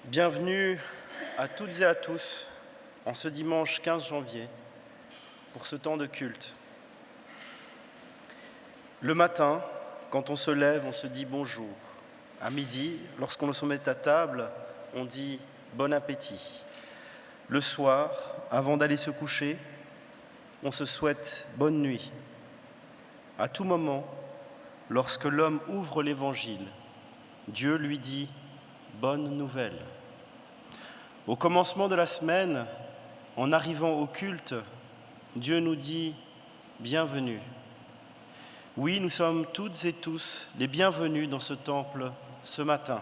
Bienvenue à toutes et à tous en ce dimanche 15 janvier pour ce temps de culte. Le matin, quand on se lève, on se dit bonjour. À midi, lorsqu'on se met à table, on dit bon appétit. Le soir, avant d'aller se coucher, on se souhaite bonne nuit. À tout moment, lorsque l'homme ouvre l'Évangile, Dieu lui dit bonne nouvelle. Au commencement de la semaine, en arrivant au culte, Dieu nous dit bienvenue. Oui, nous sommes toutes et tous les bienvenus dans ce temple ce matin.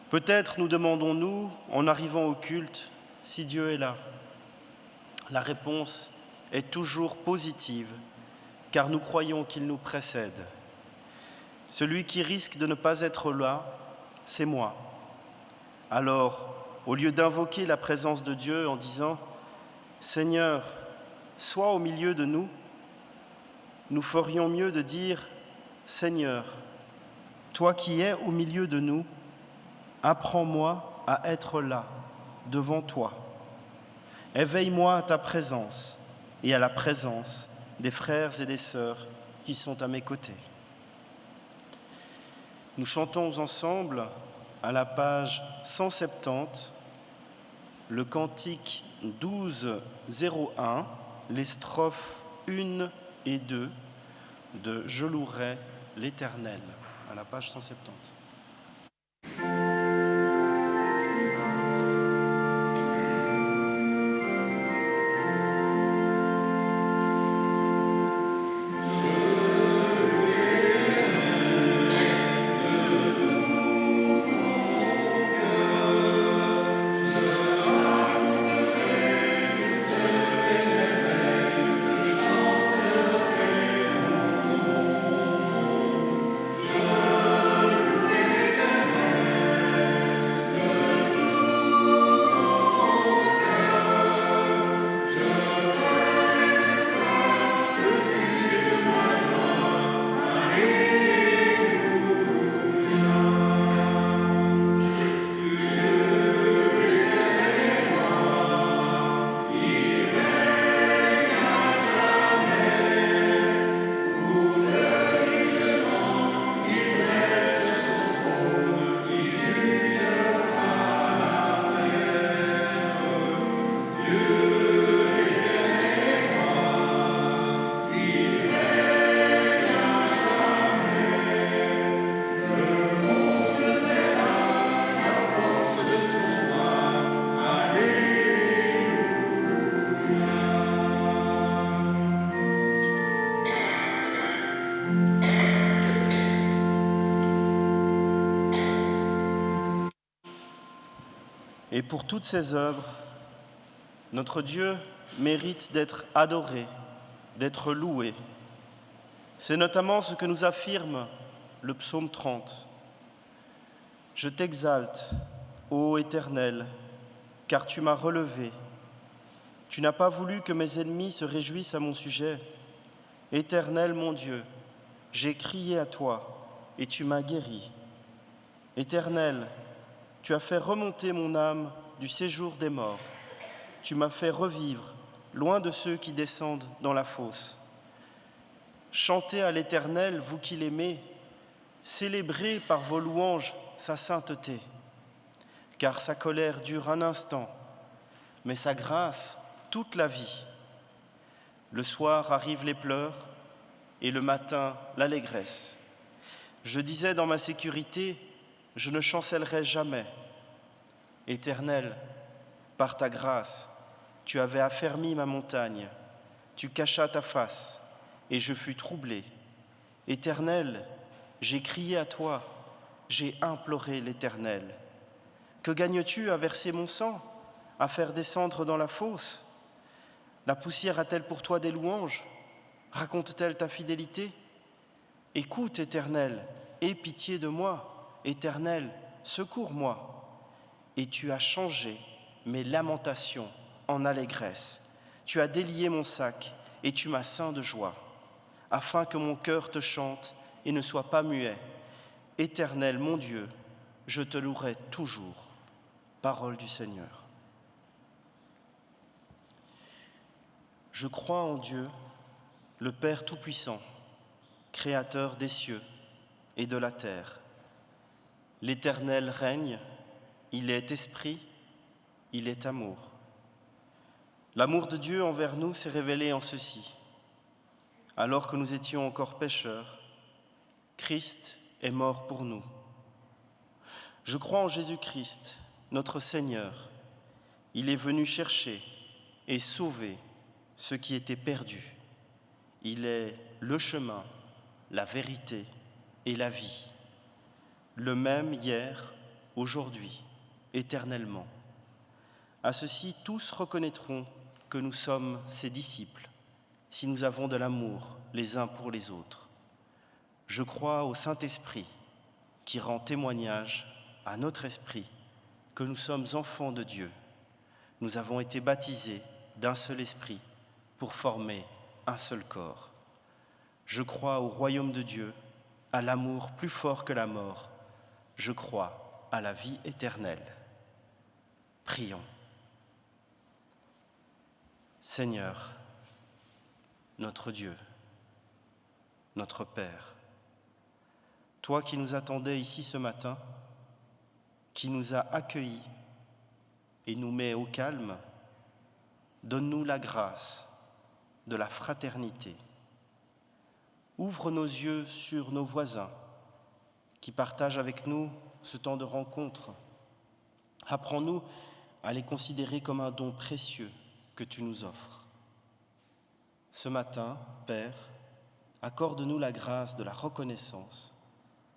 Peut-être nous demandons-nous, en arrivant au culte, si Dieu est là. La réponse est toujours positive, car nous croyons qu'il nous précède. Celui qui risque de ne pas être là, c'est moi. Alors, au lieu d'invoquer la présence de Dieu en disant « Seigneur, sois au milieu de nous », nous ferions mieux de dire « Seigneur, toi qui es au milieu de nous, apprends-moi à être là, devant toi. Éveille-moi à ta présence et à la présence des frères et des sœurs qui sont à mes côtés. » Nous chantons ensemble à la page 170, le cantique 1201, les strophes 1 et 2 de « Je louerai l'Éternel » à la page 170. Et pour toutes ces œuvres, notre Dieu mérite d'être adoré, d'être loué. C'est notamment ce que nous affirme le psaume 30. « Je t'exalte, ô Éternel, car tu m'as relevé. Tu n'as pas voulu que mes ennemis se réjouissent à mon sujet. Éternel mon Dieu, j'ai crié à toi et tu m'as guéri. Éternel, tu as fait remonter mon âme du séjour des morts. Tu m'as fait revivre, loin de ceux qui descendent dans la fosse. Chantez à l'Éternel, vous qui l'aimez, célébrez par vos louanges sa sainteté. Car sa colère dure un instant, mais sa grâce toute la vie. Le soir arrivent les pleurs et le matin l'allégresse. Je disais dans ma sécurité, je ne chancellerai jamais. Éternel, par ta grâce, tu avais affermi ma montagne, tu cachas ta face, et je fus troublé. Éternel, j'ai crié à toi, j'ai imploré l'Éternel. Que gagnes-tu à verser mon sang, à faire descendre dans la fosse? La poussière a-t-elle pour toi des louanges? Raconte-t-elle ta fidélité? Écoute, Éternel, aie pitié de moi. Éternel, secours-moi. Et tu as changé mes lamentations en allégresse. Tu as délié mon sac et tu m'as ceint de joie, afin que mon cœur te chante et ne soit pas muet. Éternel, mon Dieu, je te louerai toujours. Parole du Seigneur. Je crois en Dieu, le Père Tout-Puissant, Créateur des cieux et de la terre. L'Éternel règne, il est esprit, il est amour. L'amour de Dieu envers nous s'est révélé en ceci. Alors que nous étions encore pécheurs, Christ est mort pour nous. Je crois en Jésus-Christ, notre Seigneur. Il est venu chercher et sauver ceux qui étaient perdus. Il est le chemin, la vérité et la vie. Le même hier, aujourd'hui, éternellement. À ceci, tous reconnaîtront que nous sommes ses disciples, si nous avons de l'amour les uns pour les autres. Je crois au Saint-Esprit, qui rend témoignage à notre esprit que nous sommes enfants de Dieu. Nous avons été baptisés d'un seul esprit pour former un seul corps. Je crois au royaume de Dieu, à l'amour plus fort que la mort. Je crois à la vie éternelle. Prions. Seigneur, notre Dieu, notre Père, toi qui nous attendais ici ce matin, qui nous a accueillis et nous met au calme, donne-nous la grâce de la fraternité. Ouvre nos yeux sur nos voisins qui partagent avec nous ce temps de rencontre. Apprends-nous à les considérer comme un don précieux que tu nous offres. Ce matin, Père, accorde-nous la grâce de la reconnaissance,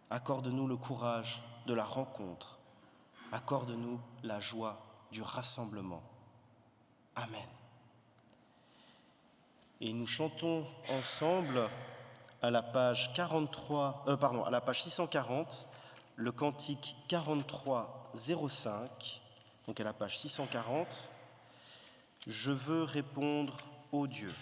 accorde-nous le courage de la rencontre, accorde-nous la joie du rassemblement. Amen. Et nous chantons ensemble à la page 640, le cantique 4305, donc à la page 640, « Je veux répondre ô Dieu ».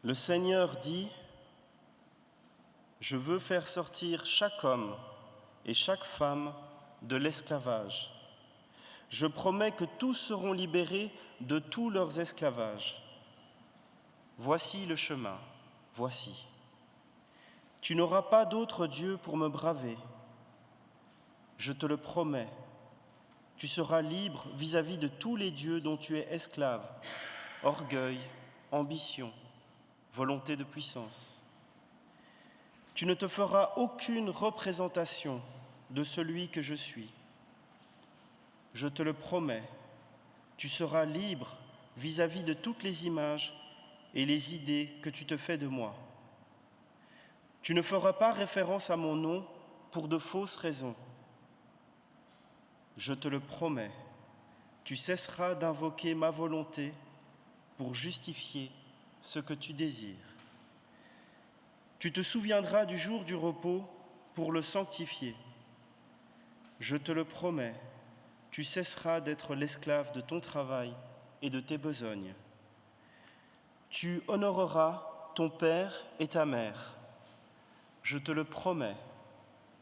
Le Seigneur dit, je veux faire sortir chaque homme et chaque femme de l'esclavage. Je promets que tous seront libérés de tous leurs esclavages. Voici le chemin, voici. Tu n'auras pas d'autre Dieu pour me braver. Je te le promets. Tu seras libre vis-à-vis de tous les dieux dont tu es esclave. Orgueil, ambition, volonté de puissance. Tu ne te feras aucune représentation de celui que je suis. Je te le promets, tu seras libre vis-à-vis de toutes les images et les idées que tu te fais de moi. Tu ne feras pas référence à mon nom pour de fausses raisons. Je te le promets, tu cesseras d'invoquer ma volonté pour justifier ce que tu désires. Tu te souviendras du jour du repos pour le sanctifier. Je te le promets, tu cesseras d'être l'esclave de ton travail et de tes besognes. Tu honoreras ton père et ta mère. Je te le promets,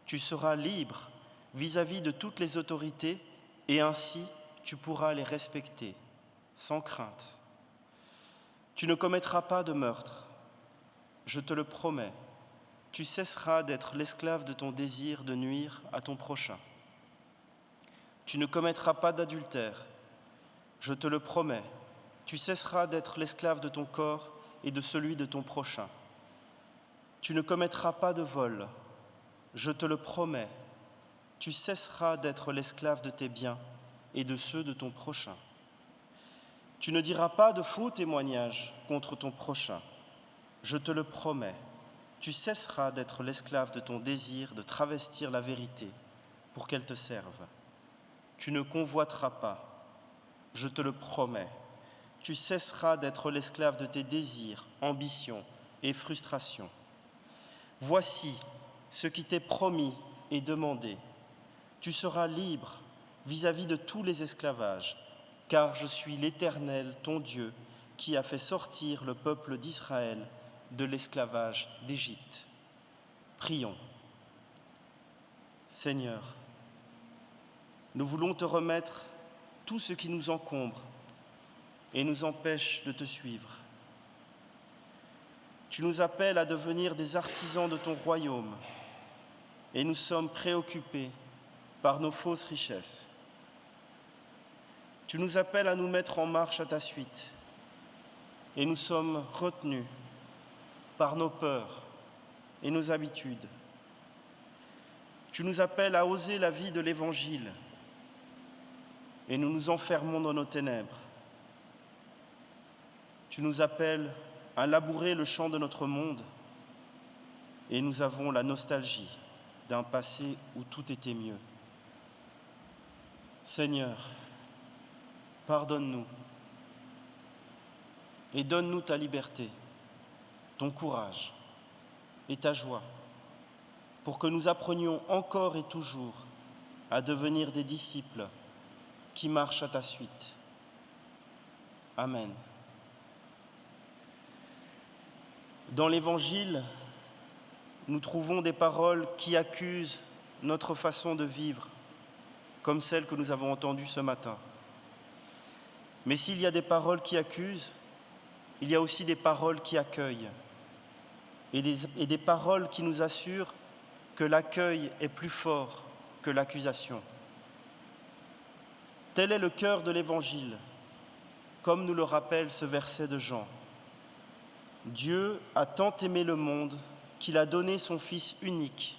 tu seras libre vis-à-vis de toutes les autorités et ainsi tu pourras les respecter, sans crainte. Tu ne commettras pas de meurtre. Je te le promets, tu cesseras d'être l'esclave de ton désir de nuire à ton prochain. Tu ne commettras pas d'adultère. Je te le promets, tu cesseras d'être l'esclave de ton corps et de celui de ton prochain. Tu ne commettras pas de vol. Je te le promets, tu cesseras d'être l'esclave de tes biens et de ceux de ton prochain. Tu ne diras pas de faux témoignages contre ton prochain. Je te le promets, tu cesseras d'être l'esclave de ton désir de travestir la vérité pour qu'elle te serve. Tu ne convoiteras pas. Je te le promets, tu cesseras d'être l'esclave de tes désirs, ambitions et frustrations. Voici ce qui t'est promis et demandé. Tu seras libre vis-à-vis de tous les esclavages, car je suis l'Éternel, ton Dieu, qui a fait sortir le peuple d'Israël de l'esclavage d'Égypte. Prions. Seigneur, nous voulons te remettre tout ce qui nous encombre et nous empêche de te suivre. Tu nous appelles à devenir des artisans de ton royaume et nous sommes préoccupés par nos fausses richesses. Tu nous appelles à nous mettre en marche à ta suite et nous sommes retenus par nos peurs et nos habitudes. Tu nous appelles à oser la vie de l'Évangile et nous nous enfermons dans nos ténèbres. Tu nous appelles à labourer le champ de notre monde et nous avons la nostalgie d'un passé où tout était mieux. Seigneur, pardonne-nous et donne-nous ta liberté, ton courage et ta joie pour que nous apprenions encore et toujours à devenir des disciples qui marchent à ta suite. Amen. Dans l'Évangile, nous trouvons des paroles qui accusent notre façon de vivre, comme celles que nous avons entendues ce matin. Mais s'il y a des paroles qui accusent, il y a aussi des paroles qui accueillent et des paroles qui nous assurent que l'accueil est plus fort que l'accusation. Tel est le cœur de l'Évangile, comme nous le rappelle ce verset de Jean. Dieu a tant aimé le monde qu'il a donné son Fils unique,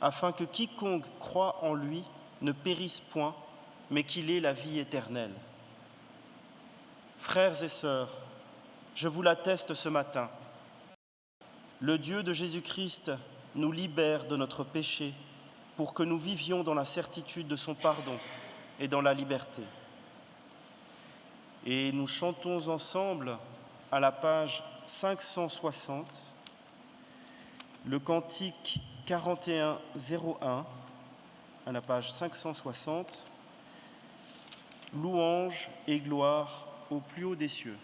afin que quiconque croit en lui ne périsse point, mais qu'il ait la vie éternelle. Frères et sœurs, je vous l'atteste ce matin. Le Dieu de Jésus-Christ nous libère de notre péché pour que nous vivions dans la certitude de son pardon et dans la liberté. Et nous chantons ensemble à la page 560, le cantique 41-01, à la page 560, Louange et gloire au plus haut des cieux.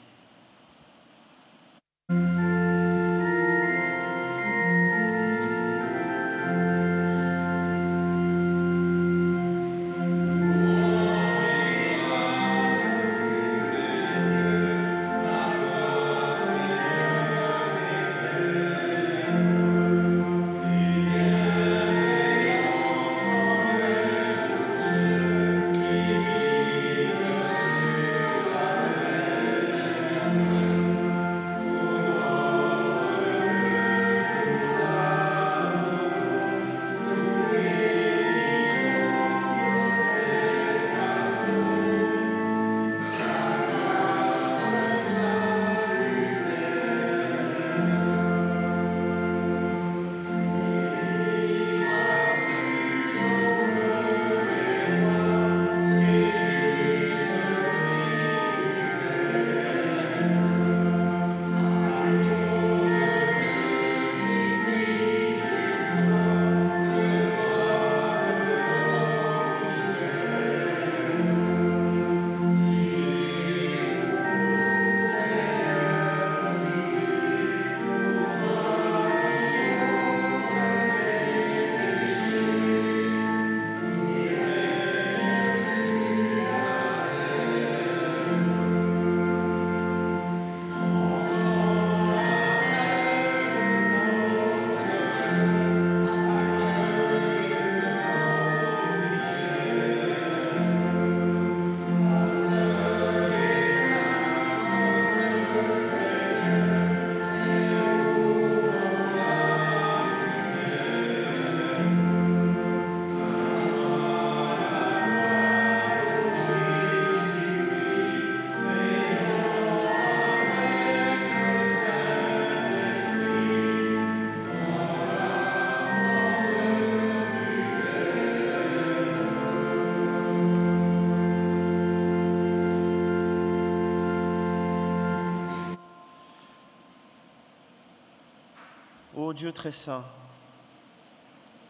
Dieu très saint,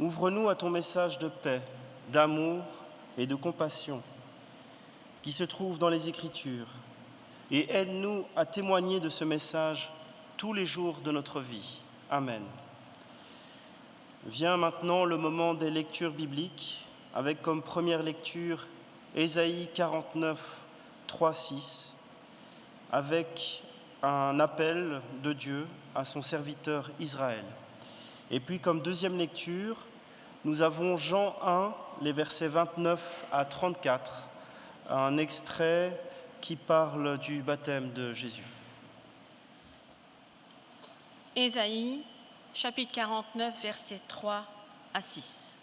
ouvre-nous à ton message de paix, d'amour et de compassion qui se trouve dans les Écritures et aide-nous à témoigner de ce message tous les jours de notre vie. Amen. Vient maintenant le moment des lectures bibliques avec comme première lecture Ésaïe 49, 3-6 avec un appel de Dieu à son serviteur Israël. Et puis comme deuxième lecture, nous avons Jean 1, les versets 29 à 34, un extrait qui parle du baptême de Jésus. Ésaïe, chapitre 49, versets 3 à 6.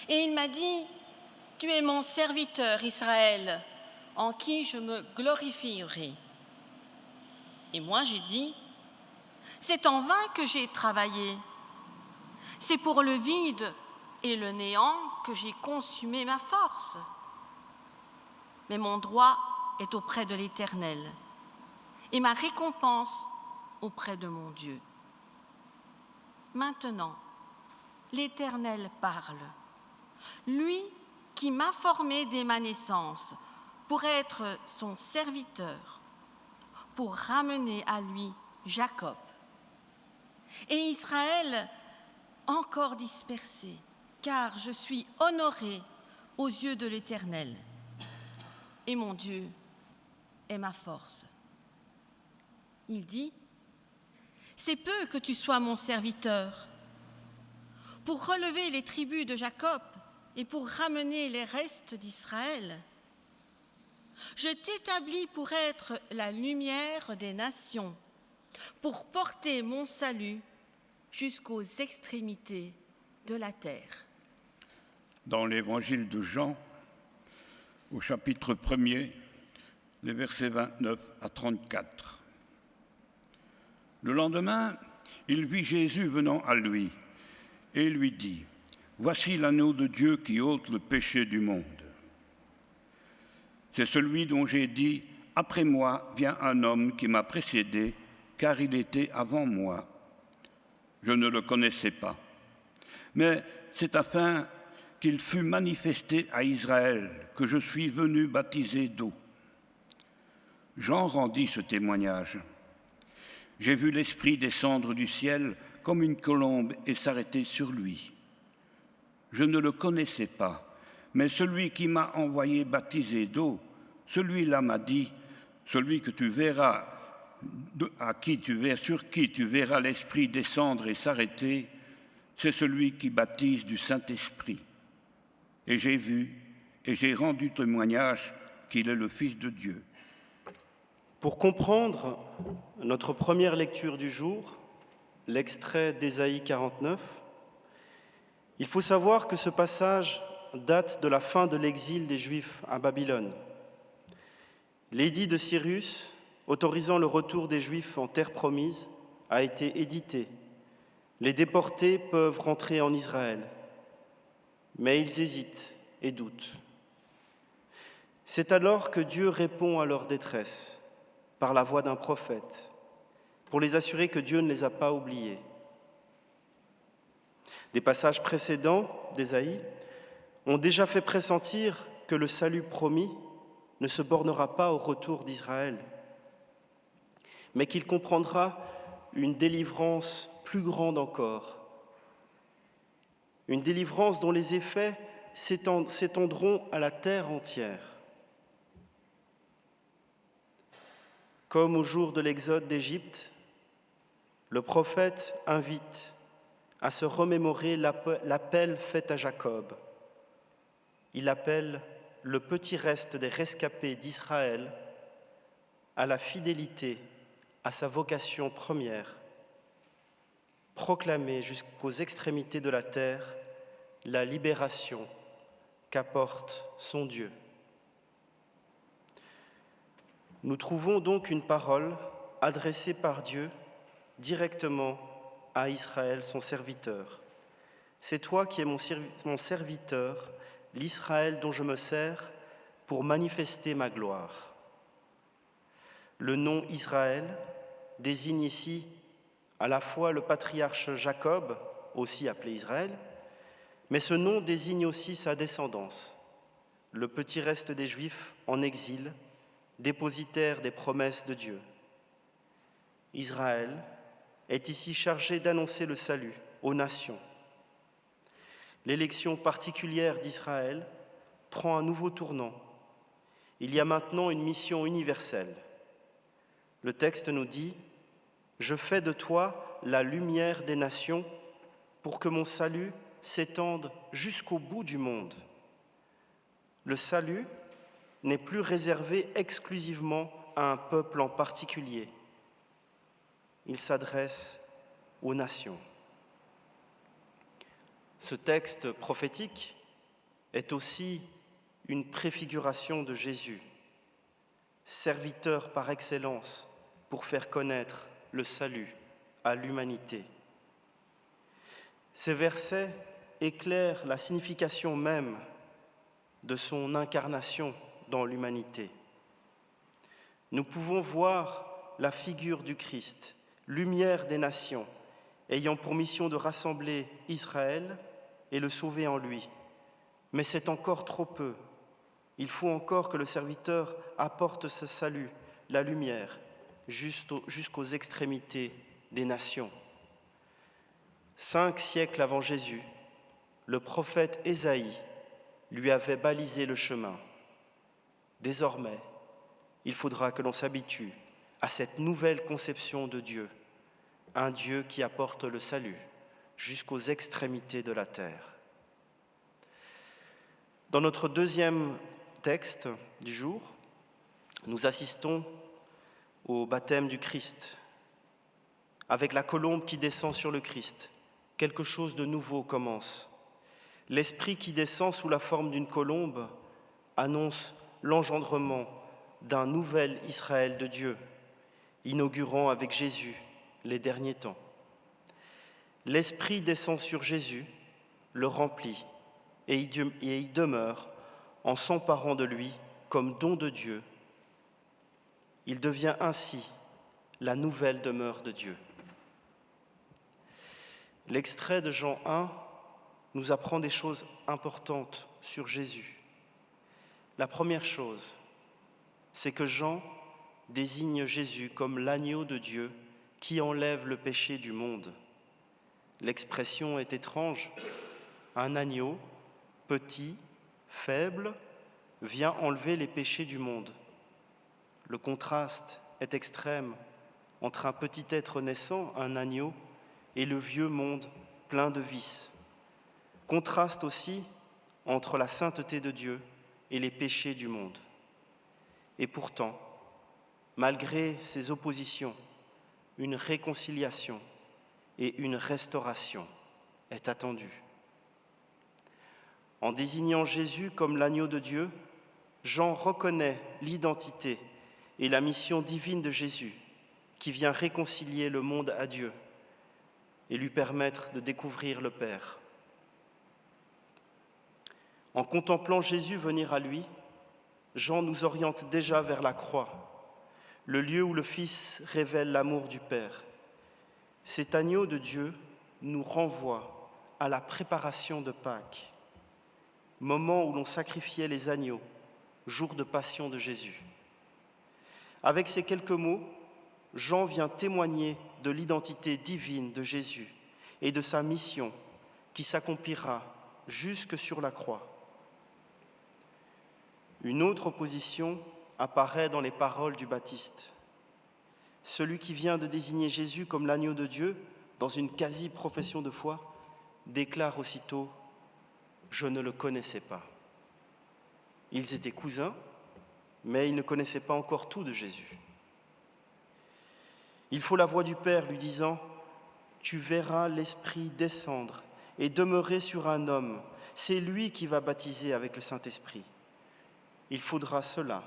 Et il m'a dit, « Tu es mon serviteur Israël, en qui je me glorifierai. » Et moi j'ai dit, « C'est en vain que j'ai travaillé. C'est pour le vide et le néant que j'ai consumé ma force. Mais mon droit est auprès de l'Éternel, et ma récompense auprès de mon Dieu. Maintenant, l'Éternel parle, lui qui m'a formé dès ma naissance pour être son serviteur, pour ramener à lui Jacob et Israël encore dispersé, car je suis honoré aux yeux de l'Éternel, et mon Dieu est ma force. » Il dit, « C'est peu que tu sois mon serviteur, pour relever les tribus de Jacob et pour ramener les restes d'Israël. Je t'établis pour être la lumière des nations, pour porter mon salut jusqu'aux extrémités de la terre. » Dans l'évangile de Jean, au chapitre 1er, les versets 29 à 34. Le lendemain, il vit Jésus venant à lui et lui dit, « Voici l'agneau de Dieu qui ôte le péché du monde. C'est celui dont j'ai dit, après moi vient un homme qui m'a précédé, car il était avant moi. Je ne le connaissais pas. Mais c'est afin qu'il fût manifesté à Israël que je suis venu baptiser d'eau. » Jean rendit ce témoignage. « J'ai vu l'Esprit descendre du ciel comme une colombe et s'arrêter sur lui. Je ne le connaissais pas, mais celui qui m'a envoyé baptiser d'eau, celui-là m'a dit, celui que tu verras, sur qui tu verras l'Esprit descendre et s'arrêter, c'est celui qui baptise du Saint-Esprit. Et j'ai vu et j'ai rendu témoignage qu'il est le Fils de Dieu. » Pour comprendre notre première lecture du jour, l'extrait d'Ésaïe 49, il faut savoir que ce passage date de la fin de l'exil des Juifs à Babylone. L'édit de Cyrus, autorisant le retour des Juifs en terre promise, a été édité. Les déportés peuvent rentrer en Israël, mais ils hésitent et doutent. C'est alors que Dieu répond à leur détresse par la voix d'un prophète, pour les assurer que Dieu ne les a pas oubliés. Des passages précédents d'Ésaïe ont déjà fait pressentir que le salut promis ne se bornera pas au retour d'Israël, mais qu'il comprendra une délivrance plus grande encore, une délivrance dont les effets s'étendront à la terre entière. Comme au jour de l'exode d'Égypte, le prophète invite à se remémorer l'appel fait à Jacob. Il appelle le petit reste des rescapés d'Israël à la fidélité à sa vocation première, proclamer jusqu'aux extrémités de la terre la libération qu'apporte son Dieu. Nous trouvons donc une parole adressée par Dieu directement à Israël, son serviteur. « C'est toi qui es mon serviteur, l'Israël dont je me sers pour manifester ma gloire. » Le nom Israël désigne ici à la fois le patriarche Jacob, aussi appelé Israël, mais ce nom désigne aussi sa descendance, le petit reste des Juifs en exil, dépositaire des promesses de Dieu. Israël est ici chargé d'annoncer le salut aux nations. L'élection particulière d'Israël prend un nouveau tournant. Il y a maintenant une mission universelle. Le texte nous dit « Je fais de toi la lumière des nations pour que mon salut s'étende jusqu'au bout du monde. » Le salut n'est plus réservé exclusivement à un peuple en particulier. Il s'adresse aux nations. Ce texte prophétique est aussi une préfiguration de Jésus, serviteur par excellence pour faire connaître le salut à l'humanité. Ces versets éclairent la signification même de son incarnation dans l'humanité. Nous pouvons voir la figure du Christ, lumière des nations, ayant pour mission de rassembler Israël et le sauver en lui. Mais c'est encore trop peu. Il faut encore que le serviteur apporte ce salut, la lumière, jusqu'aux extrémités des nations. 5 siècles avant Jésus, le prophète Ésaïe lui avait balisé le chemin. Désormais, il faudra que l'on s'habitue à cette nouvelle conception de Dieu, un Dieu qui apporte le salut jusqu'aux extrémités de la terre. Dans notre deuxième texte du jour, nous assistons au baptême du Christ. Avec la colombe qui descend sur le Christ, quelque chose de nouveau commence. L'Esprit qui descend sous la forme d'une colombe annonce l'engendrement d'un nouvel Israël de Dieu, inaugurant avec Jésus les derniers temps. L'Esprit descend sur Jésus, le remplit et y demeure en s'emparant de lui comme don de Dieu. Il devient ainsi la nouvelle demeure de Dieu. L'extrait de Jean 1 nous apprend des choses importantes sur Jésus. La première chose, c'est que Jean désigne Jésus comme l'agneau de Dieu qui enlève le péché du monde. L'expression est étrange. Un agneau, petit, faible, vient enlever les péchés du monde. Le contraste est extrême entre un petit être naissant, un agneau, et le vieux monde plein de vices. Contraste aussi entre la sainteté de Dieu et les péchés du monde. Et pourtant, malgré ces oppositions, une réconciliation et une restauration est attendue. En désignant Jésus comme l'agneau de Dieu, Jean reconnaît l'identité et la mission divine de Jésus qui vient réconcilier le monde à Dieu et lui permettre de découvrir le Père. En contemplant Jésus venir à lui, Jean nous oriente déjà vers la croix, le lieu où le Fils révèle l'amour du Père. Cet agneau de Dieu nous renvoie à la préparation de Pâques, moment où l'on sacrifiait les agneaux, jour de passion de Jésus. Avec ces quelques mots, Jean vient témoigner de l'identité divine de Jésus et de sa mission qui s'accomplira jusque sur la croix. Une autre opposition apparaît dans les paroles du Baptiste. Celui qui vient de désigner Jésus comme l'agneau de Dieu, dans une quasi-profession de foi, déclare aussitôt « Je ne le connaissais pas ». Ils étaient cousins, mais ils ne connaissaient pas encore tout de Jésus. Il faut la voix du Père lui disant « Tu verras l'Esprit descendre et demeurer sur un homme. C'est lui qui va baptiser avec le Saint-Esprit. » Il faudra cela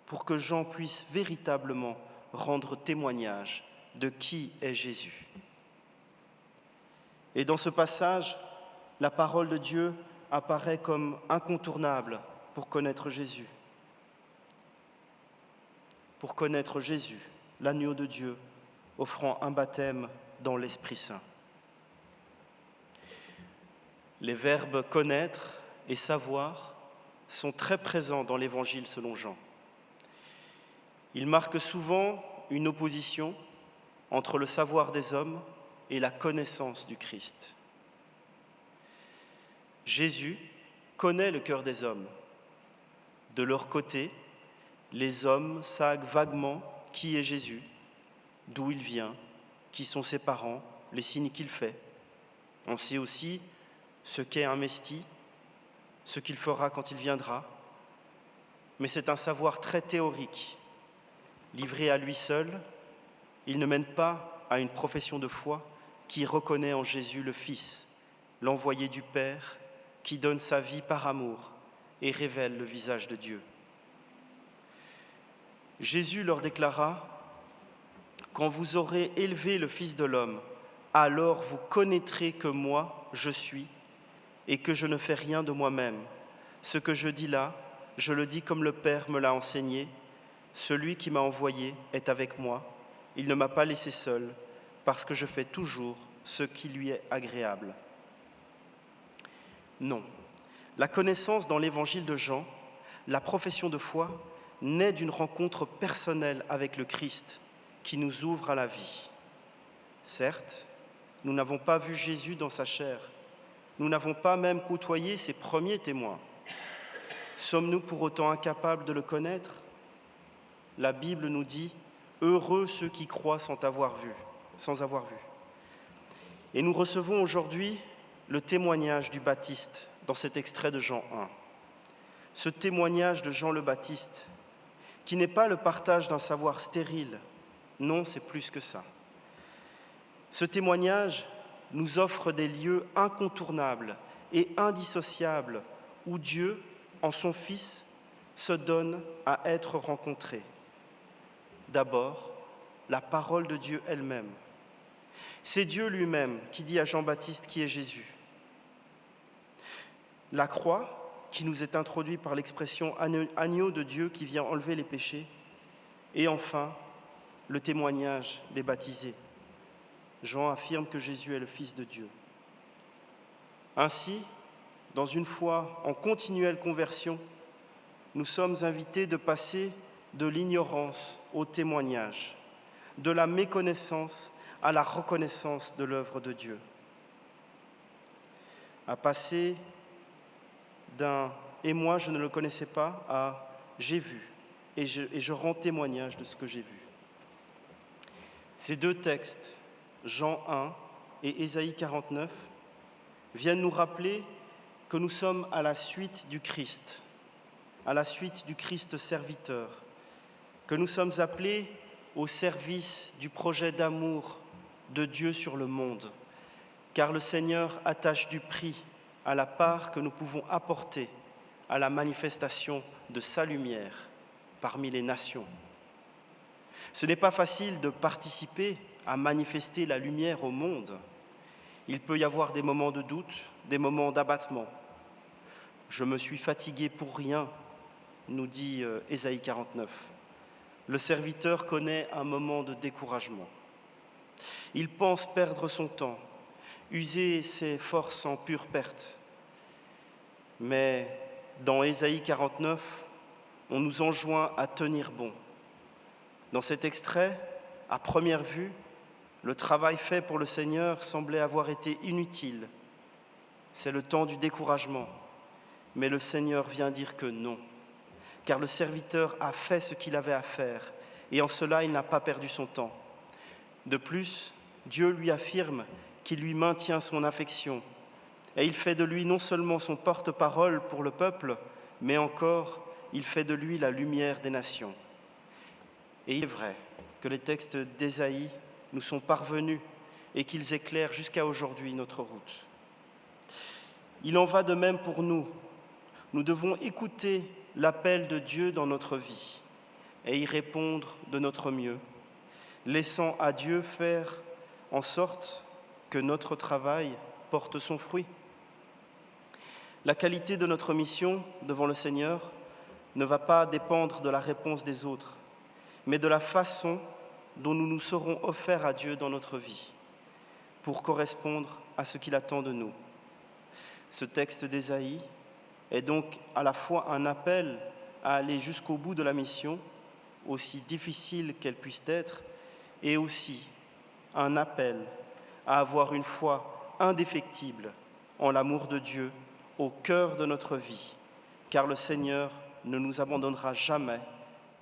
pour que Jean puisse véritablement rendre témoignage de qui est Jésus. Et dans ce passage, la parole de Dieu apparaît comme incontournable pour connaître Jésus. Pour connaître Jésus, l'agneau de Dieu, offrant un baptême dans l'Esprit Saint. Les verbes connaître et savoir sont très présents dans l'Évangile selon Jean. Ils marquent souvent une opposition entre le savoir des hommes et la connaissance du Christ. Jésus connaît le cœur des hommes. De leur côté, les hommes savent vaguement qui est Jésus, d'où il vient, qui sont ses parents, les signes qu'il fait. On sait aussi ce qu'est un Messie, ce qu'il fera quand il viendra, mais c'est un savoir très théorique. Livré à lui seul, il ne mène pas à une profession de foi qui reconnaît en Jésus le Fils, l'envoyé du Père, qui donne sa vie par amour et révèle le visage de Dieu. Jésus leur déclara « Quand vous aurez élevé le Fils de l'homme, alors vous connaîtrez que moi, je suis, et que je ne fais rien de moi-même. Ce que je dis là, je le dis comme le Père me l'a enseigné. Celui qui m'a envoyé est avec moi. Il ne m'a pas laissé seul, parce que je fais toujours ce qui lui est agréable. » Non, la connaissance dans l'Évangile de Jean, la profession de foi, naît d'une rencontre personnelle avec le Christ qui nous ouvre à la vie. Certes, nous n'avons pas vu Jésus dans sa chair, nous n'avons pas même côtoyé ses premiers témoins. Sommes-nous pour autant incapables de le connaître ? La Bible nous dit « Heureux ceux qui croient sans avoir vu ». Et nous recevons aujourd'hui le témoignage du Baptiste dans cet extrait de Jean 1. Ce témoignage de Jean le Baptiste, qui n'est pas le partage d'un savoir stérile, non, c'est plus que ça. Ce témoignage nous offre des lieux incontournables et indissociables où Dieu, en son Fils, se donne à être rencontré. D'abord, la parole de Dieu elle-même. C'est Dieu lui-même qui dit à Jean-Baptiste qui est Jésus. La croix, qui nous est introduite par l'expression « agneau de Dieu qui vient enlever les péchés ». Et enfin, le témoignage des baptisés. Jean affirme que Jésus est le Fils de Dieu. Ainsi, dans une foi en continuelle conversion, nous sommes invités de passer de l'ignorance au témoignage, de la méconnaissance à la reconnaissance de l'œuvre de Dieu, à passer d'un « et moi je ne le connaissais pas » à « j'ai vu et je rends témoignage de ce que j'ai vu ». Ces deux textes, Jean 1 et Ésaïe 49, viennent nous rappeler que nous sommes à la suite du Christ serviteur, que nous sommes appelés au service du projet d'amour de Dieu sur le monde, car le Seigneur attache du prix à la part que nous pouvons apporter à la manifestation de sa lumière parmi les nations. Ce n'est pas facile de participer à manifester la lumière au monde. Il peut y avoir des moments de doute, des moments d'abattement. « Je me suis fatigué pour rien », nous dit Ésaïe 49. Le serviteur connaît un moment de découragement. Il pense perdre son temps, user ses forces en pure perte. Mais dans Ésaïe 49, on nous enjoint à tenir bon. Dans cet extrait, à première vue, le travail fait pour le Seigneur semblait avoir été inutile. C'est le temps du découragement. Mais le Seigneur vient dire que non, car le serviteur a fait ce qu'il avait à faire, et en cela il n'a pas perdu son temps. De plus, Dieu lui affirme qu'il lui maintient son affection, et il fait de lui non seulement son porte-parole pour le peuple, mais encore, il fait de lui la lumière des nations. Et il est vrai que les textes d'Ésaïe nous sont parvenus et qu'ils éclairent jusqu'à aujourd'hui notre route. Il en va de même pour nous. Nous devons écouter l'appel de Dieu dans notre vie et y répondre de notre mieux, laissant à Dieu faire en sorte que notre travail porte son fruit. La qualité de notre mission devant le Seigneur ne va pas dépendre de la réponse des autres, mais de la façon dont nous nous serons offerts à Dieu dans notre vie. pour correspondre à ce qu'il attend de nous. Ce texte d'Ésaïe est donc à la fois un appel à aller jusqu'au bout de la mission, aussi difficile qu'elle puisse être, et aussi un appel à avoir une foi indéfectible en l'amour de Dieu au cœur de notre vie, car le Seigneur ne nous abandonnera jamais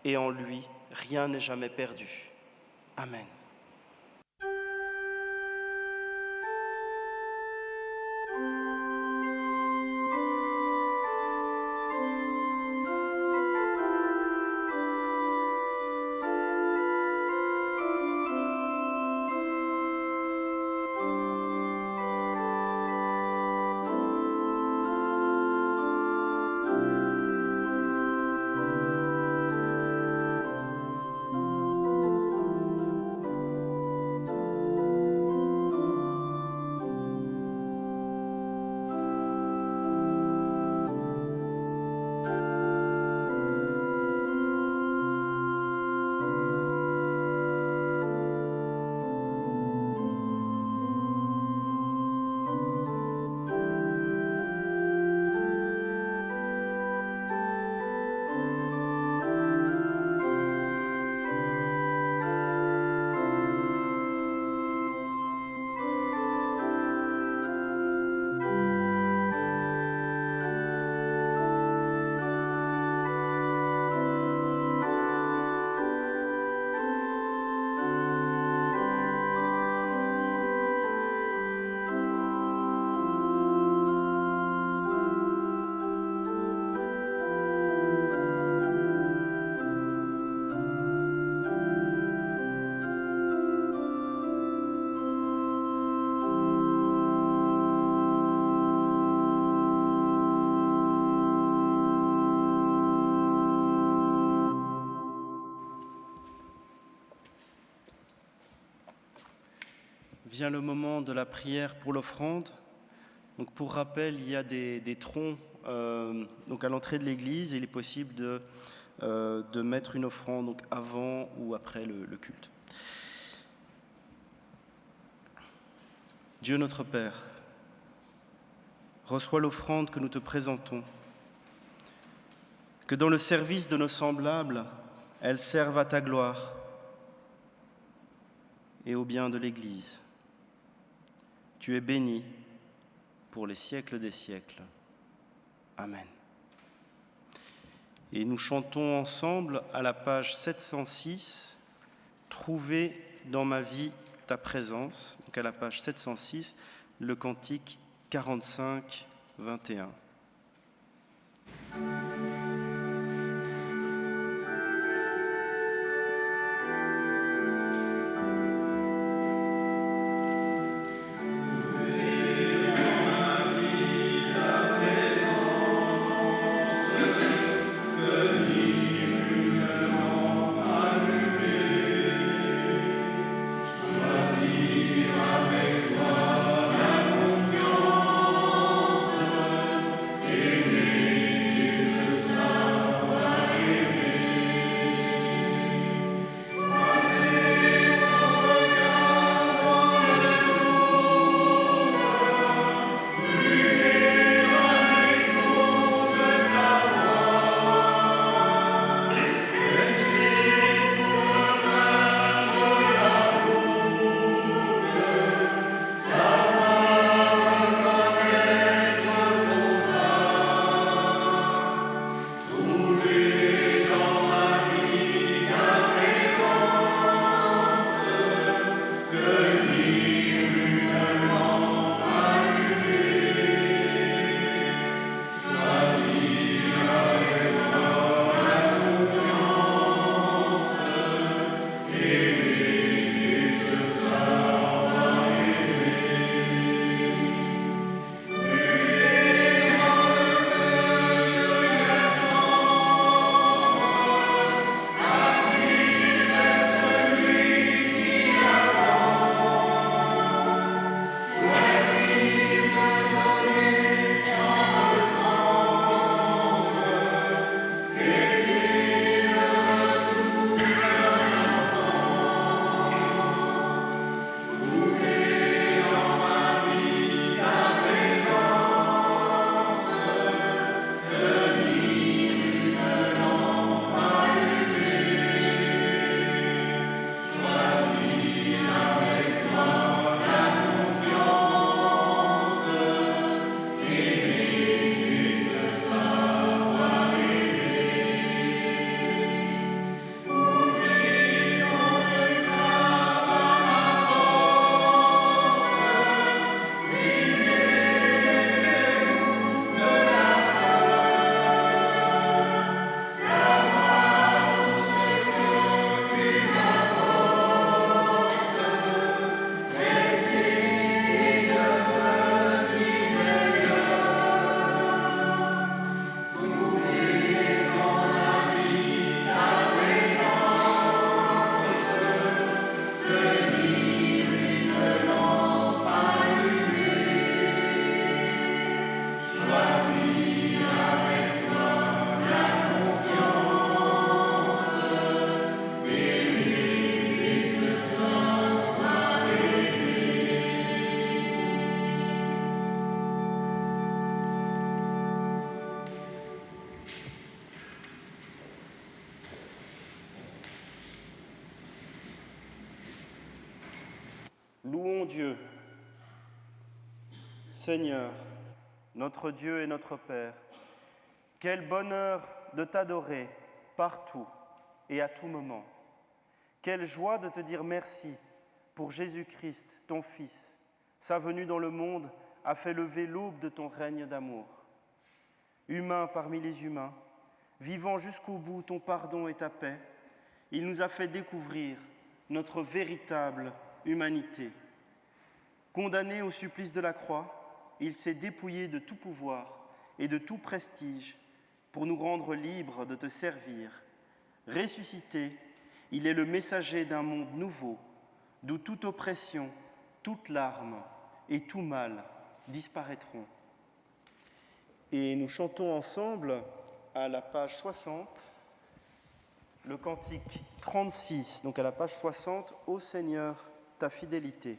et en lui, rien n'est jamais perdu. Amen. Vient le moment de la prière pour l'offrande. Donc pour rappel, il y a des troncs donc à l'entrée de l'église. Il est possible de mettre une offrande donc avant ou après le culte. Dieu notre Père, reçois l'offrande que nous te présentons. Que dans le service de nos semblables, elle serve à ta gloire et au bien de l'Église. Tu es béni pour les siècles des siècles. Amen. Et nous chantons ensemble à la page 706, « Trouver dans ma vie ta présence », donc à la page 706, le cantique 45, 21. Louons Dieu. Seigneur, notre Dieu et notre Père, quel bonheur de t'adorer partout et à tout moment. Quelle joie de te dire merci pour Jésus-Christ, ton Fils. Sa venue dans le monde a fait lever l'aube de ton règne d'amour. Humain parmi les humains, vivant jusqu'au bout ton pardon et ta paix, il nous a fait découvrir notre véritable humanité. Condamné au supplice de la croix, il s'est dépouillé de tout pouvoir et de tout prestige pour nous rendre libres de te servir. Ressuscité, il est le messager d'un monde nouveau, d'où toute oppression, toute larme et tout mal disparaîtront. Et nous chantons ensemble à la page 60, le cantique 36, donc à la page 60, « Ô Seigneur, ta fidélité ».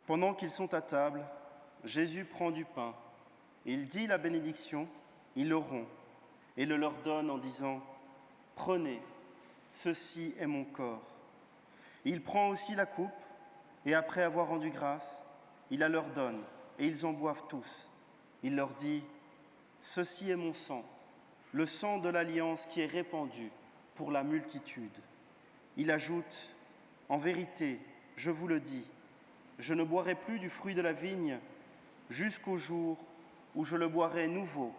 Pendant qu'ils sont à table, Jésus prend du pain, il dit la bénédiction, il le rompt et le leur donne en disant « Prenez, ceci est mon corps ». Il prend aussi la coupe et après avoir rendu grâce, il la leur donne et ils en boivent tous. Il leur dit « Ceci est mon sang, le sang de l'alliance qui est répandu pour la multitude ». Il ajoute « En vérité, je vous le dis, je ne boirai plus du fruit de la vigne jusqu'au jour où je le boirai nouveau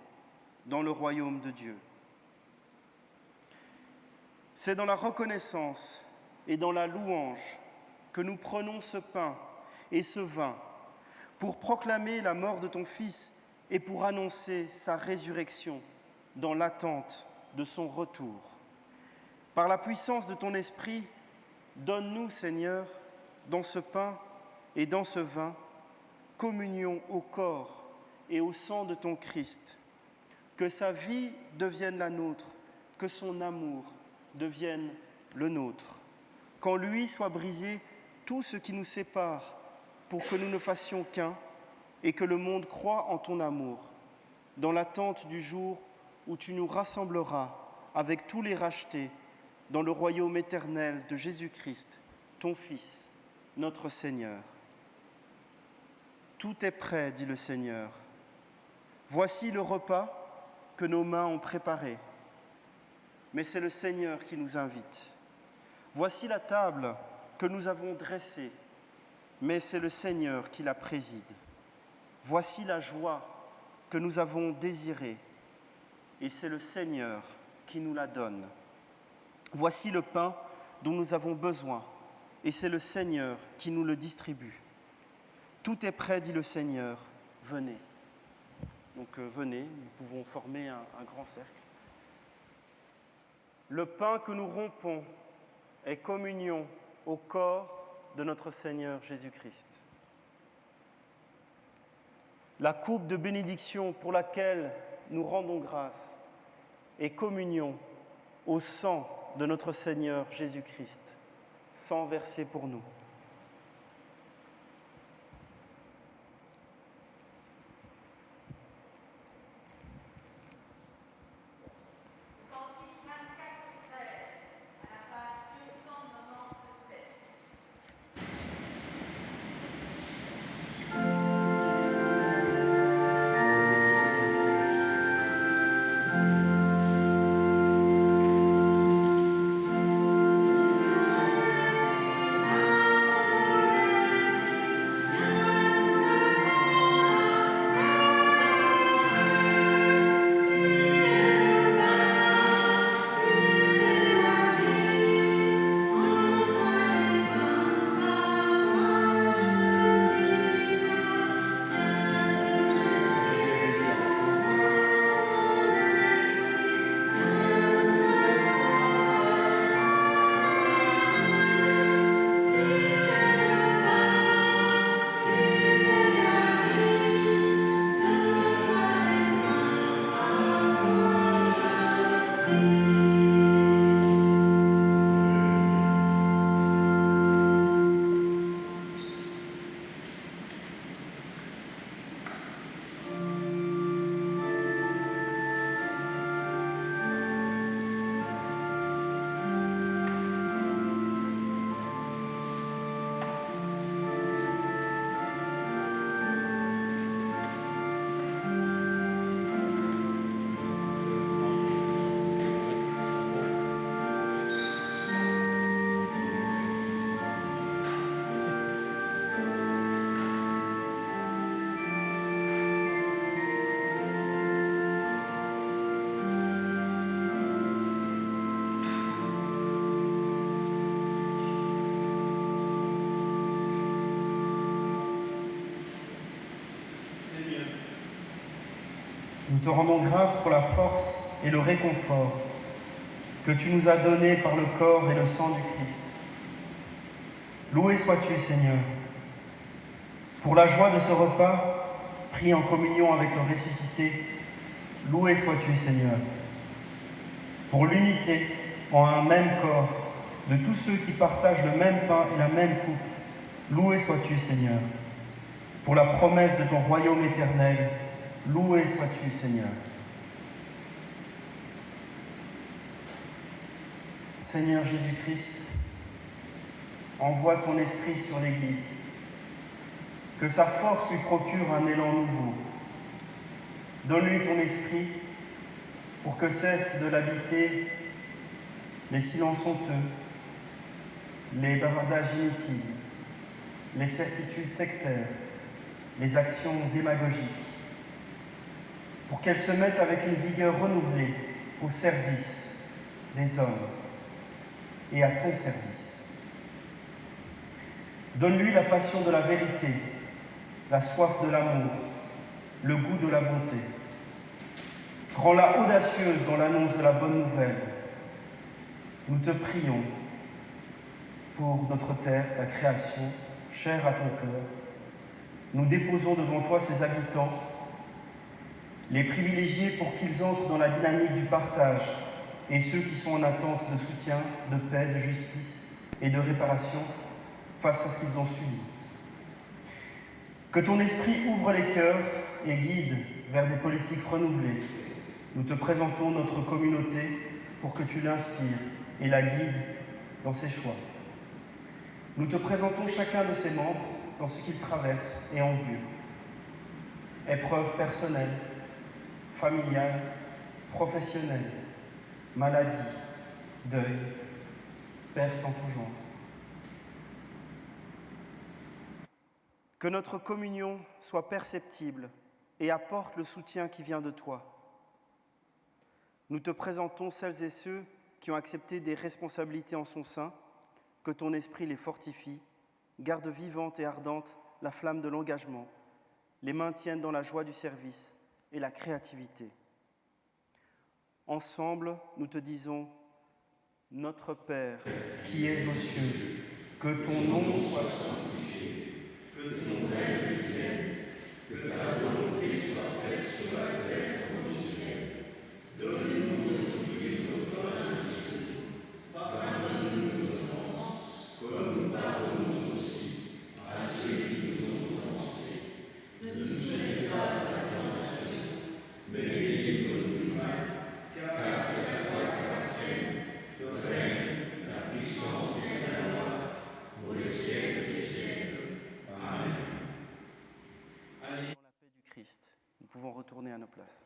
dans le royaume de Dieu. » C'est dans la reconnaissance et dans la louange que nous prenons ce pain et ce vin pour proclamer la mort de ton Fils et pour annoncer sa résurrection dans l'attente de son retour. Par la puissance de ton esprit, donne-nous, Seigneur, dans ce pain et dans ce vin, communion au corps et au sang de ton Christ, que sa vie devienne la nôtre, que son amour devienne le nôtre. Qu'en lui soit brisé tout ce qui nous sépare, pour que nous ne fassions qu'un, et que le monde croie en ton amour, dans l'attente du jour où tu nous rassembleras avec tous les rachetés dans le royaume éternel de Jésus-Christ, ton Fils, notre Seigneur. Tout est prêt, dit le Seigneur. Voici le repas que nos mains ont préparé, mais c'est le Seigneur qui nous invite. Voici la table que nous avons dressée, mais c'est le Seigneur qui la préside. Voici la joie que nous avons désirée, et c'est le Seigneur qui nous la donne. Voici le pain dont nous avons besoin, et c'est le Seigneur qui nous le distribue. Tout est prêt, dit le Seigneur, venez. Donc venez, nous pouvons former un grand cercle. Le pain que nous rompons est communion au corps de notre Seigneur Jésus-Christ. La coupe de bénédiction pour laquelle nous rendons grâce est communion au sang de notre Seigneur Jésus-Christ, sang versé pour nous. Nous te rendons grâce pour la force et le réconfort que tu nous as donné par le corps et le sang du Christ. Loué sois-tu, Seigneur, pour la joie de ce repas pris en communion avec le ressuscité. Loué sois-tu, Seigneur, pour l'unité en un même corps de tous ceux qui partagent le même pain et la même coupe. Loué sois-tu, Seigneur, pour la promesse de ton royaume éternel. Loué sois-tu, Seigneur. Seigneur Jésus-Christ, envoie ton esprit sur l'Église, que sa force lui procure un élan nouveau. Donne-lui ton esprit pour que cessent de l'habiter les silences honteux, les bavardages inutiles, les certitudes sectaires, les actions démagogiques, pour qu'elle se mette avec une vigueur renouvelée au service des hommes et à ton service. Donne-lui la passion de la vérité, la soif de l'amour, le goût de la bonté. Rends-la audacieuse dans l'annonce de la bonne nouvelle. Nous te prions pour notre terre, ta création, chère à ton cœur. Nous déposons devant toi ses habitants, les privilégiés pour qu'ils entrent dans la dynamique du partage et ceux qui sont en attente de soutien, de paix, de justice et de réparation face à ce qu'ils ont subi. Que ton esprit ouvre les cœurs et guide vers des politiques renouvelées. Nous te présentons notre communauté pour que tu l'inspires et la guides dans ses choix. Nous te présentons chacun de ses membres dans ce qu'il traverse et endure. Épreuves personnelles, familiales, professionnelles, maladie, deuil, perte en tout genre. Que notre communion soit perceptible et apporte le soutien qui vient de toi. Nous te présentons celles et ceux qui ont accepté des responsabilités en son sein, que ton esprit les fortifie, garde vivante et ardente la flamme de l'engagement, les maintienne dans la joie du service et la créativité. Ensemble, nous te disons, notre Père qui es aux cieux, que ton nom soit sanctifié, que ton règne vienne, que ta volonté soit faite sur la terre comme au ciel. Donne-nous aujourd'hui notre pain de ce jour. Pardonne-nous nos offenses, comme nous pardonnons aussi à ceux qui nous ont offensés. Ne nous laisse pas à ta tentation, mais délivre-nous du mal, car c'est à toi qu'appartiennent le règne, la puissance et la gloire, pour les siècles des siècles. Amen. Allez, dans la paix du Christ, nous pouvons retourner à nos places.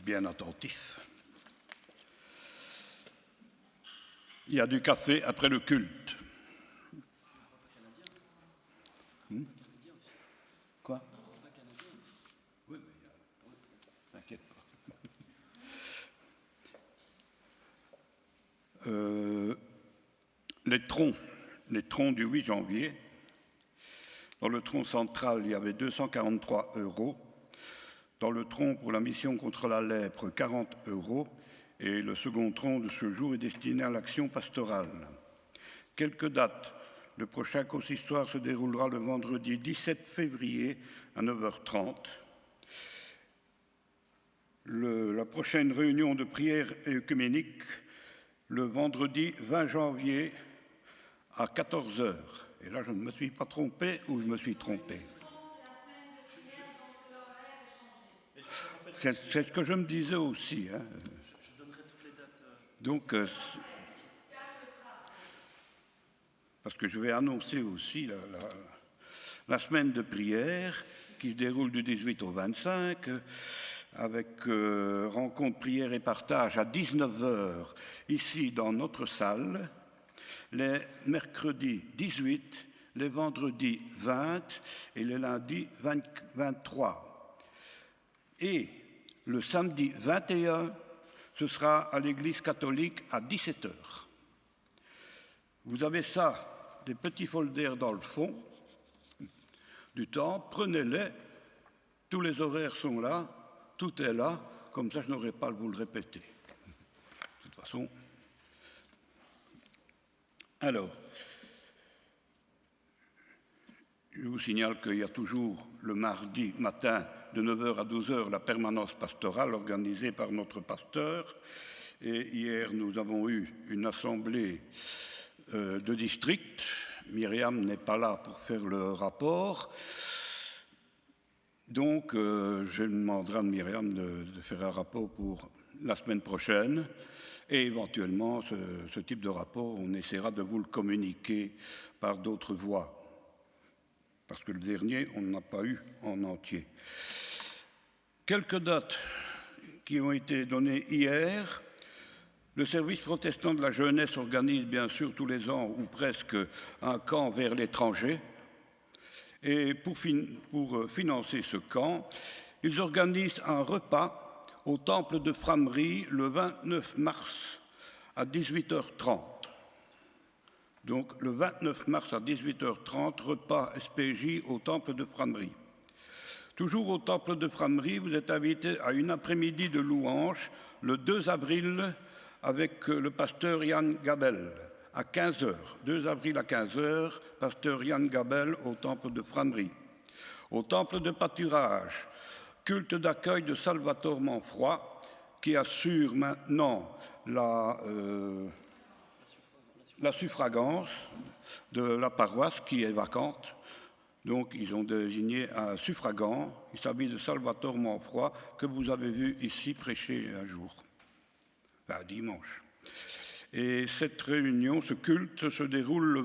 Bien attentif. Il y a du café après le culte. Quoi? Oui, mais t'inquiète pas. Les troncs du 8 janvier. Dans le tronc central, il y avait 243 €. Dans le tronc pour la mission contre la lèpre, 40 €, et le second tronc de ce jour est destiné à l'action pastorale. Quelques dates. Le prochain consistoire se déroulera le vendredi 17 février à 9h30. La prochaine réunion de prière œcuménique, le vendredi 20 janvier à 14h. Et là, je ne me suis pas trompé ou je me suis trompé? C'est ce que je me disais aussi. Hein. Je donnerai toutes les dates. Donc, parce que je vais annoncer aussi la semaine de prière qui se déroule du 18 au 25, avec rencontre, prière et partage à 19h ici dans notre salle, les mercredis 18, les vendredis 20 et les lundis 23. Et le samedi 21, ce sera à l'église catholique à 17h. Vous avez ça, des petits folders dans le fond du temple, prenez-les, tous les horaires sont là, tout est là, comme ça je n'aurai pas à vous le répéter. De toute façon. Alors, je vous signale qu'il y a toujours le mardi matin de 9h à 12h la permanence pastorale organisée par notre pasteur. Et hier, nous avons eu une assemblée de district. Myriam n'est pas là pour faire le rapport. Donc, je demanderai à Myriam de faire un rapport pour la semaine prochaine. Et éventuellement, ce type de rapport, on essaiera de vous le communiquer par d'autres voies. Parce que le dernier, on n'en a pas eu en entier. Quelques dates qui ont été données hier. Le service protestant de la jeunesse organise bien sûr tous les ans ou presque un camp vers l'étranger. Et pour financer ce camp, ils organisent un repas au temple de Frameries le 29 mars à 18h30. Donc le 29 mars à 18h30, repas SPJ au temple de Frameries. Toujours au temple de Frameries, vous êtes invités à une après-midi de louange le 2 avril avec le pasteur Yann Gabel à 15h. 2 avril à 15h, pasteur Yann Gabel au temple de Frameries. Au temple de pâturage, culte d'accueil de Salvatore Manfroy, qui assure maintenant la suffragance de la paroisse qui est vacante. Donc, ils ont désigné un suffragant. Il s'agit de Salvatore Manfroy, que vous avez vu ici prêcher un jour, enfin dimanche. Et cette réunion, ce culte, se déroule le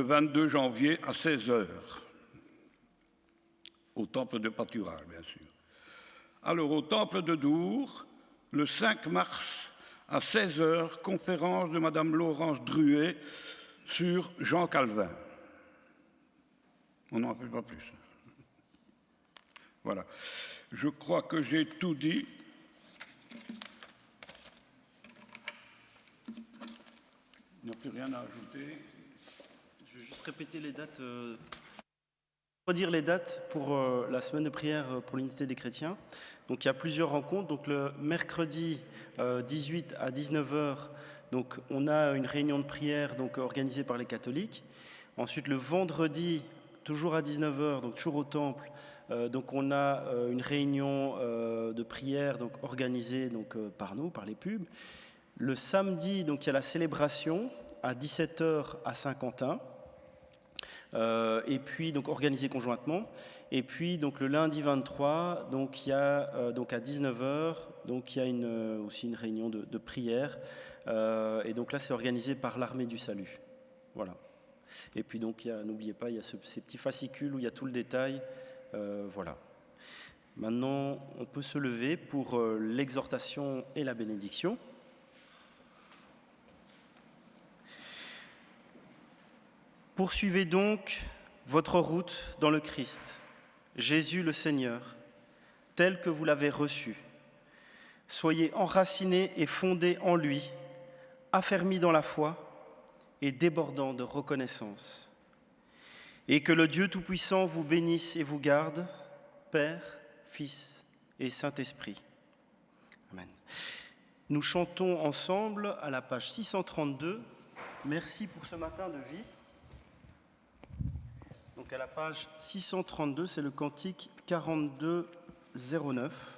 22 janvier à 16h. Au temple de pâturage, bien sûr. Alors, au temple de Dour, le 5 mars à 16h, conférence de Madame Laurence Druet sur Jean Calvin. On n'en fait pas plus. Voilà. Je crois que j'ai tout dit. Il n'y a plus rien à ajouter. Je vais juste répéter les dates. Redire les dates pour la semaine de prière pour l'unité des chrétiens. Donc il y a plusieurs rencontres. Donc le mercredi 18 à 19h, donc on a une réunion de prière donc organisée par les catholiques. Ensuite le vendredi, toujours à 19h, donc toujours au temple, donc on a une réunion de prière donc organisée donc par nous, par les pubs. Le samedi, donc il y a la célébration à 17h à Saint-Quentin. Et puis donc organisé conjointement. Et puis donc le lundi 23, donc il y a donc à 19h, donc il y a aussi une réunion de prière. Et donc là c'est organisé par l'Armée du Salut. Voilà. Et puis donc n'oubliez pas, il y a ces petits fascicules où il y a tout le détail. Voilà. Maintenant on peut se lever pour l'exhortation et la bénédiction. Poursuivez donc votre route dans le Christ, Jésus le Seigneur, tel que vous l'avez reçu. Soyez enracinés et fondés en lui, affermis dans la foi et débordants de reconnaissance. Et que le Dieu Tout-Puissant vous bénisse et vous garde, Père, Fils et Saint-Esprit. Amen. Nous chantons ensemble à la page 632. Merci pour ce matin de vie. Donc à la page 632, c'est le cantique 4209.